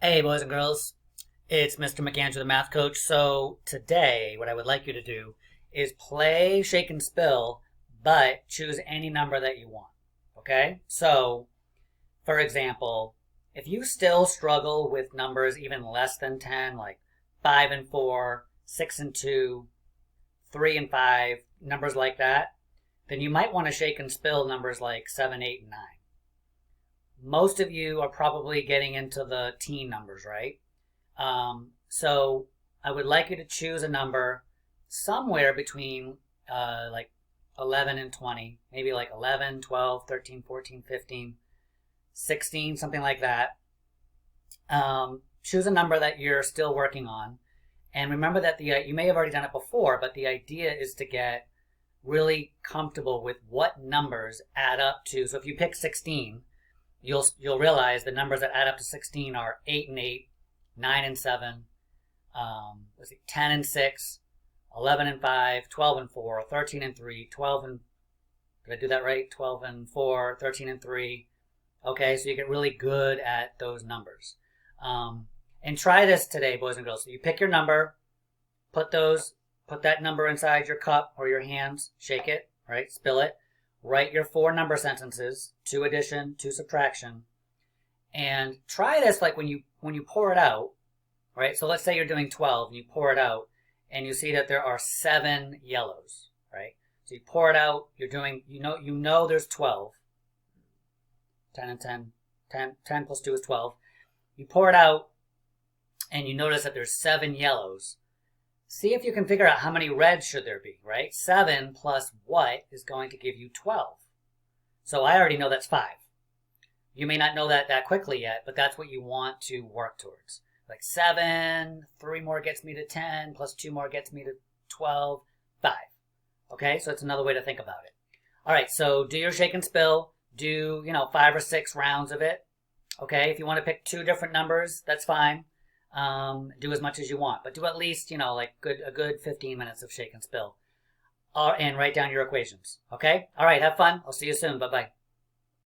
Hey, boys and girls, it's Mr. McAndrew, the math coach. So, today, what I would like you to do is play Shake and Spill, but choose any number that you want. Okay? So, for example, if you still struggle with numbers even less than 10, like 5 and 4, 6 and 2, 3 and 5, numbers like that, then you might want to shake and spill numbers like 7, 8, and 9. Most of you are probably getting into the teen numbers, right? So I would like you to choose a number somewhere between like 11 and 20, maybe like 11, 12, 13, 14, 15, 16, something like that. Choose a number that you're still working on. And remember that you may have already done it before, but the idea is to get really comfortable with what numbers add up to. So if you pick 16, you'll realize the numbers that add up to 16 are 8 and 8, 9 and 7, 10 and 6, 11 and 5, 12 and 4, 13 and 3, 12 and, did I do that right? 12 and 4, 13 and 3. Okay, so you get really good at those numbers. And try this today, boys and girls. So you pick your number, put that number inside your cup or your hands, shake it, right? Spill it. Write your 4 number sentences, 2 addition, 2 subtraction, and try this like when you pour it out, right? So let's say you're doing 12 and you pour it out and you see that there are 7 yellows, right? So you pour it out, you're doing, you know there's 12. 10 and 10, 10 plus 2 is 12. You pour it out and you notice that there's 7 yellows. See if you can figure out how many reds should there be, right? 7 plus what is going to give you 12? So I already know that's 5. You may not know that quickly yet, but that's what you want to work towards. Like 7, 3 more gets me to 10, plus 2 more gets me to 12, 5. Okay, so it's another way to think about it. All right, so do your shake and spill. Do, 5 or 6 rounds of it. Okay, if you want to pick 2 different numbers, that's fine. Do as much as you want, but do at least, like a good 15 minutes of shake and spill. And write down your equations. Okay? All right, have fun. I'll see you soon. Bye-bye.